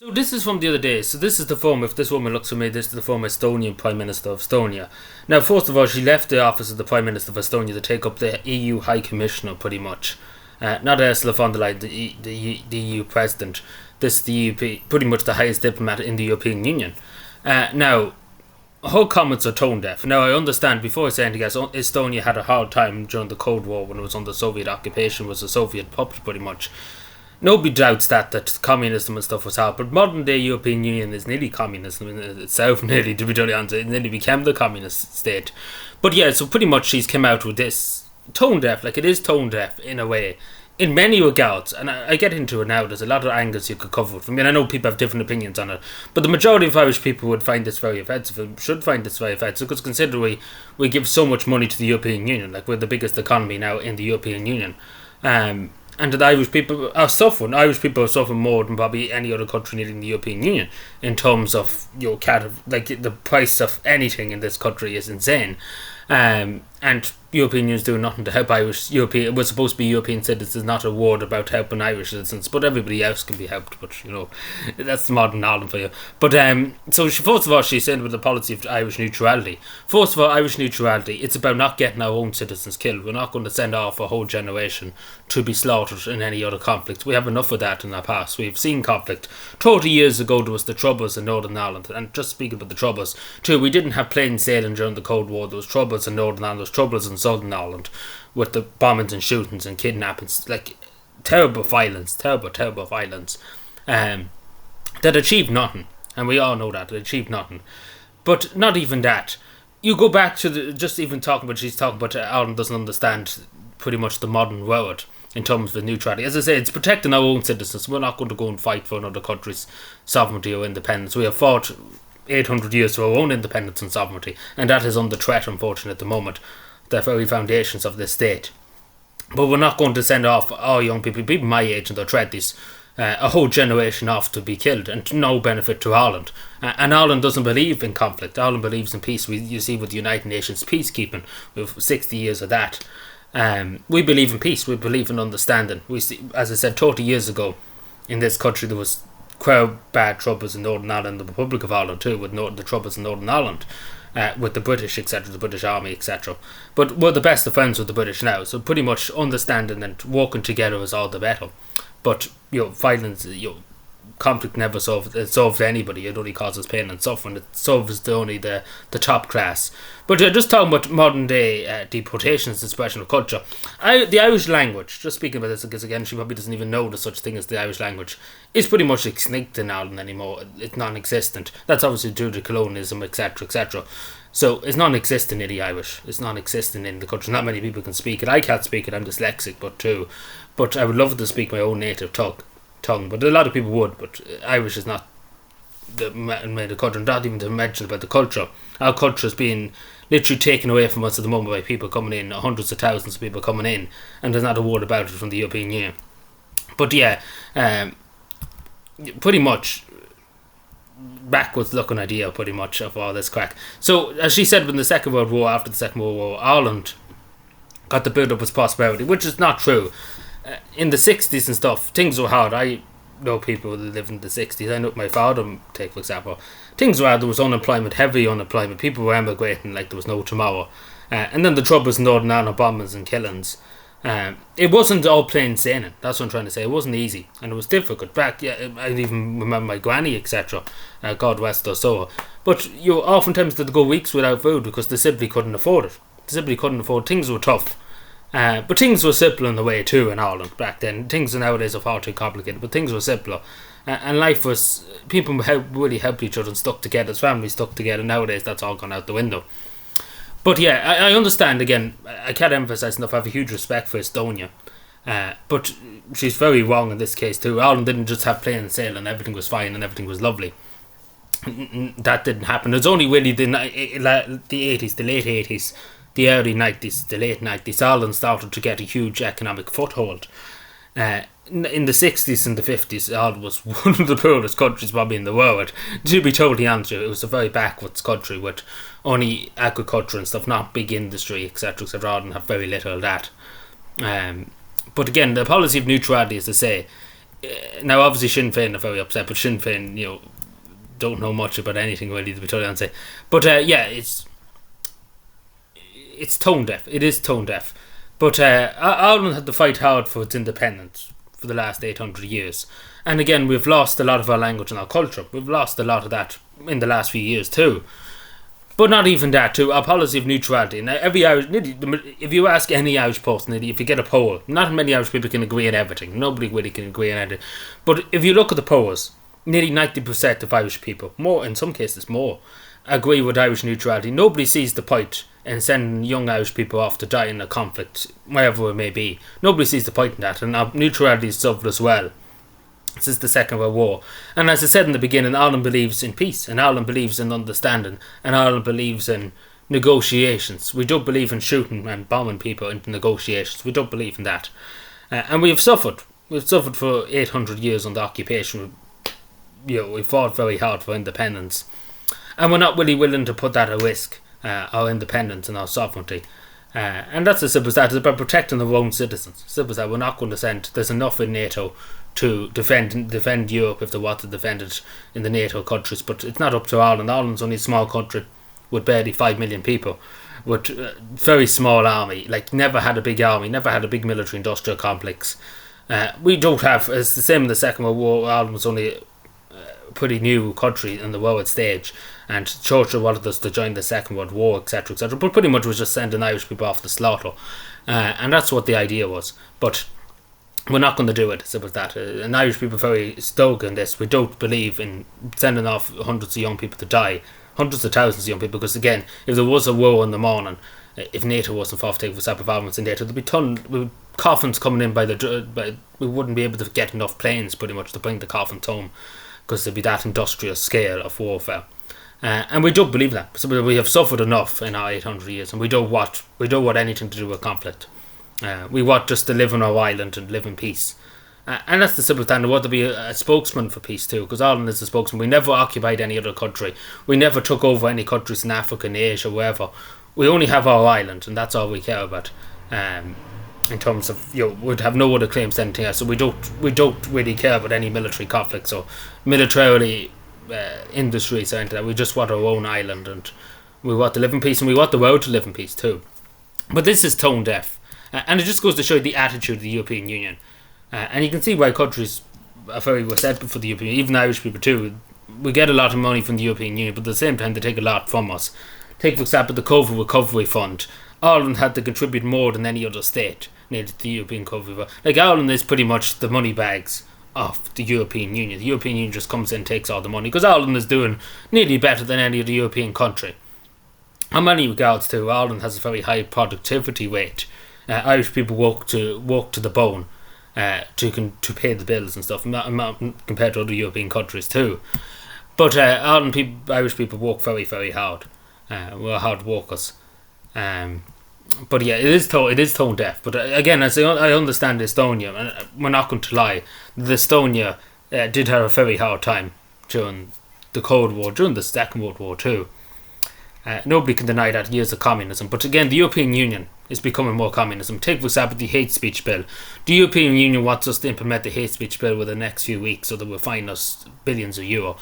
So this is from the other day. So this is the former, if this woman looks at me, this is the former Estonian Prime Minister of Estonia. Now, first of all, she left the office of the Prime Minister of Estonia to take up the EU High Commissioner, pretty much. Not Ursula von der Leyen, the EU President. This is the EU, pretty much the highest diplomat in the European Union. Now, her comments are tone deaf. Now, I understand, before I say anything else, Estonia had a hard time during the Cold War when it was under Soviet occupation, was a Soviet puppet, pretty much. Nobody doubts that communism and stuff was hard, but modern day European Union is nearly communism in itself, nearly, to be totally honest. It nearly became the communist state. But yeah, so pretty much she's come out with this tone deaf, like it is tone deaf in a way, in many regards, and I get into it now. There's a lot of angles you could cover it. I mean, I know people have different opinions on it, but the majority of Irish people would find this very offensive, and should find this very offensive, because consider we give so much money to the European Union, like we're the biggest economy now in the European Union. And the Irish people are suffering. Irish people are suffering more than probably any other country in the European Union in terms of like the price of anything in this country is insane. And European Union's doing nothing to help Irish. It was supposed to be European citizens, not a word about helping Irish citizens, but everybody else can be helped. But that's modern Ireland for you. But so first of all, she's saying with the policy of Irish neutrality. First of all, Irish neutrality, it's about not getting our own citizens killed. We're not going to send off a whole generation to be slaughtered in any other conflict. We have enough of that in our past. We've seen conflict. 30 years ago, there was the Troubles in Northern Ireland, and just speaking about the Troubles, too, we didn't have plain sailing during the Cold War. There was Troubles in Northern Ireland, there was Troubles in Southern Ireland, with the bombings and shootings and kidnappings, like terrible violence, terrible that achieved nothing, and we all know that it achieved nothing. But not even that. You go back to she's talking about Ireland doesn't understand pretty much the modern world in terms of neutrality. As I say, it's protecting our own citizens. We're not going to go and fight for another country's sovereignty or independence. We have fought 800 years for our own independence and sovereignty, and that is under threat, unfortunately, at the moment. The very foundations of this state. But we're not going to send off our young people my age in their 20s, a whole generation off to be killed, and to no benefit to Ireland. And Ireland doesn't believe in conflict. Ireland believes in peace. You see with the United Nations peacekeeping, with 60 years of that. We believe in peace. We believe in understanding. We see, as I said, 30 years ago, in this country there was quite bad troubles in Northern Ireland, the Republic of Ireland too, with the troubles in Northern Ireland. With the British, etc., the British Army, etc. But we're the best of friends with the British now, so pretty much understanding and working together is all the better. But violence, conflict never solves anybody. It only causes pain and suffering. It solves only the top class. But just talking about modern day deportations and suppression of culture, the Irish language, just speaking about this because again she probably doesn't even know there's such thing as the Irish language, is pretty much extinct in Ireland anymore. It's non-existent. That's obviously due to colonialism, etc., etc. So it's non-existent in the Irish. It's non-existent in the country. Not many people can speak it. I can't speak it. I'm dyslexic, but I would love to speak my own native tongue. But a lot of people would. But Irish is not the culture. Not even to mention about the culture. Our culture is being literally taken away from us at the moment by people coming in, hundreds of thousands of people coming in, and there's not a word about it from the European Union. But yeah, pretty much backwards looking idea pretty much of all this crack. So as she said, when the Second World War, after the Second World War, Ireland got the build up as prosperity, which is not true. In the 60s and stuff, things were hard. I know people who lived in the 60s. I know my father, take for example, things were hard. There was unemployment, heavy unemployment. People were emigrating like there was no tomorrow. And then the troubles in Northern Ireland, bombings and killings. It wasn't all plain sailing. That's what I'm trying to say. It wasn't easy, and it was difficult. I even remember my granny, etc. God rest her soul. But you oftentimes had to go weeks without food because they simply couldn't afford it. Things were tough. But things were simpler in a way too in Ireland back then. Things nowadays are far too complicated, but things were simpler. And life was, people really helped each other and stuck together. As families stuck together. Nowadays that's all gone out the window. But yeah, I understand, again, I can't emphasise enough, I have a huge respect for Estonia. But she's very wrong in this case too. Ireland didn't just have plain sailing and everything was fine and everything was lovely. That didn't happen. It was only really the 80s, the late 80s, the early 90s, the late 90s, Ireland started to get a huge economic foothold. In the 60s and the 50s, Ireland was one of the poorest countries probably in the world. To be totally honest, it was a very backwards country with only agriculture and stuff, not big industry, etc., etc. Ireland have very little of that. But again, the policy of neutrality, as I say, Now, obviously, Sinn Féin are very upset, but Sinn Féin, don't know much about anything really, to be totally honest. But it's tone deaf. It is tone deaf. But Ireland had to fight hard for its independence for the last 800 years. And again, we've lost a lot of our language and our culture. We've lost a lot of that in the last few years too. But not even that too. Our policy of neutrality. Now, every Irish, if you ask any Irish person, if you get a poll, not many Irish people can agree on everything. Nobody really can agree on anything. But if you look at the polls, nearly 90% of Irish people, more in some cases more, agree with Irish neutrality. Nobody sees the point in sending young Irish people off to die in a conflict, wherever it may be. Nobody sees the point in that, and our neutrality is suffered as well since the Second World War. And as I said in the beginning, Ireland believes in peace, and Ireland believes in understanding, and Ireland believes in negotiations. We don't believe in shooting and bombing people into negotiations. We don't believe in that. And we have suffered. We've suffered for 800 years under occupation. We fought very hard for independence. And we're not really willing to put that at risk, our independence and our sovereignty. And that's as simple as that. It's about protecting our own citizens. Simple as that. We're not going to send. There's enough in NATO to defend Europe if they want to defend it in the NATO countries, but it's not up to Ireland. Ireland's only a small country with barely 5 million people, with a very small army, never had a big army, never had a big military industrial complex. We don't have, it's the same in the Second World War. Ireland was only a pretty new country in the world stage, and Churchill wanted us to join the Second World War, etc., etc., but pretty much was just sending Irish people off to slaughter, and that's what the idea was. But we're not going to do it, simple as that. And Irish people are very stoked in this. We don't believe in sending off hundreds of young people to die, hundreds of thousands of young people, because again, if there was a war in the morning, if NATO wasn't for taking separate armaments in NATO, there'd be coffins coming in we wouldn't be able to get enough planes pretty much to bring the coffins home, because there'd be that industrial scale of warfare. And we don't believe that. So we have suffered enough in our 800 years, and we don't want anything to do with conflict. We want just to live on our island and live in peace. And that's the simple thing. We want to be a spokesman for peace too, because Ireland is a spokesman. We never occupied any other country. We never took over any countries in Africa, in Asia, wherever. We only have our island, and that's all we care about. In terms of, we'd have no other claims to anything else. So we don't really care about any military conflicts or militarily industries or anything like that. We just want our own island, and we want to live in peace, and we want the world to live in peace too. But this is tone deaf. And it just goes to show the attitude of the European Union. And you can see why countries are very resentful for the European Union, even Irish people too. We get a lot of money from the European Union, but at the same time they take a lot from us. Take, for example, the COVID Recovery Fund. Ireland had to contribute more than any other state needed to the European Recovery Fund. Ireland is pretty much the money bags of the European Union. The European Union just comes in and takes all the money, because Ireland is doing nearly better than any other European country. In many regards too, Ireland has a very high productivity rate. Irish people work to the bone to pay the bills and stuff, compared to other European countries too. But Irish people work very, very hard. We're hard workers. But yeah, it is tone deaf. But again, as I understand Estonia, and we're not going to lie, the Estonia did have a very hard time during the Cold War, during the Second World War too. Nobody can deny that years of communism. But again, the European Union is becoming more communism. Take, for example, the hate speech bill. The European Union wants us to implement the hate speech bill within the next few weeks, so that will fine us billions of euro.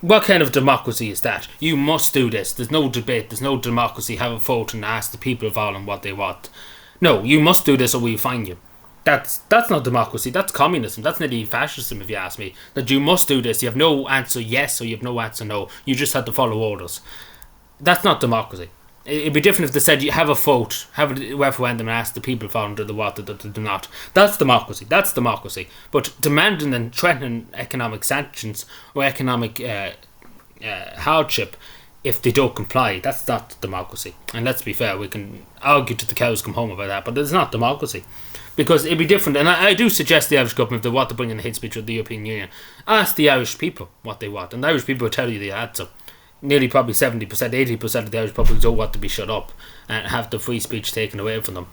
What kind of democracy is that? You must do this. There's no debate. There's no democracy. Have a vote and ask the people of Ireland what they want. No, you must do this or we'll fine you. That's not democracy. That's communism. That's nearly fascism, if you ask me. That you must do this. You have no answer yes or you have no answer no. You just have to follow orders. That's not democracy. It'd be different if they said you have a vote, have a referendum and ask the people if Ireland do the what, do not. That's democracy. That's democracy. But demanding and threatening economic sanctions or economic hardship if they don't comply, that's not democracy. And let's be fair, we can argue till the cows come home about that, but it's not democracy. Because it'd be different, and I do suggest the Irish government, if they want to bring in the hate speech of the European Union, ask the Irish people what they want, and the Irish people will tell you the answer. Nearly probably 70%, 80% of the Irish public don't want to be shut up and have the free speech taken away from them.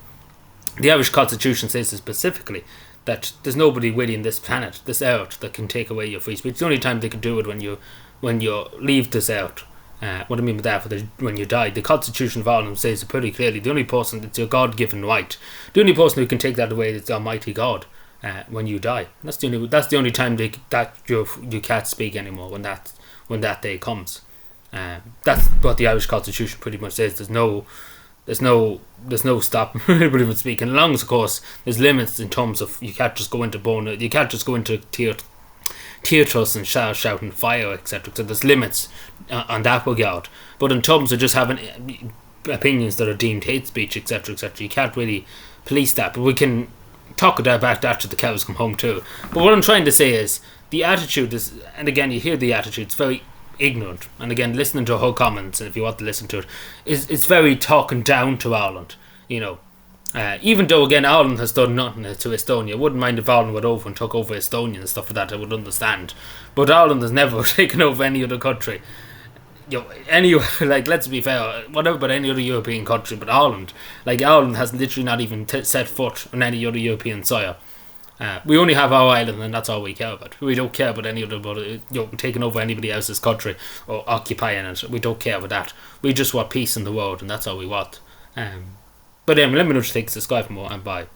The Irish Constitution says specifically that there's nobody really in this planet, this earth, that can take away your free speech. The only time they can do it when you leave this earth. What I mean by that, when you die. The Constitution of Ireland says it pretty clearly. The only person, it's your God-given right. The only person who can take that away is Almighty God. when you die. That's the only time that you can't speak anymore, when that day comes. That's what the Irish Constitution pretty much says. There's no stopping anybody from speaking, as long as, of course, there's limits in terms of you can't just go into theatres and shouting fire, etc. So there's limits on that regard. But in terms of just having opinions that are deemed hate speech, etc., you can't really police that. But we can talk about that after the cows come home too. But what I'm trying to say is the attitude is, and again you hear the attitude, it's very ignorant. And again, listening to her comments, and if you want to listen to it, it's very talking down to Ireland. Even though, again, Ireland has done nothing to Estonia. I wouldn't mind if Ireland went over and took over Estonia and stuff like that. I would understand. But Ireland has never taken over any other country. Let's be fair, whatever about any other European country, but Ireland has literally not even set foot on any other European soil. We only have our island, and that's all we care about. We don't care about any other, taking over anybody else's country or occupying it. We don't care about that. We just want peace in the world, and that's all we want. But let me know what you think. Subscribe for more, and bye.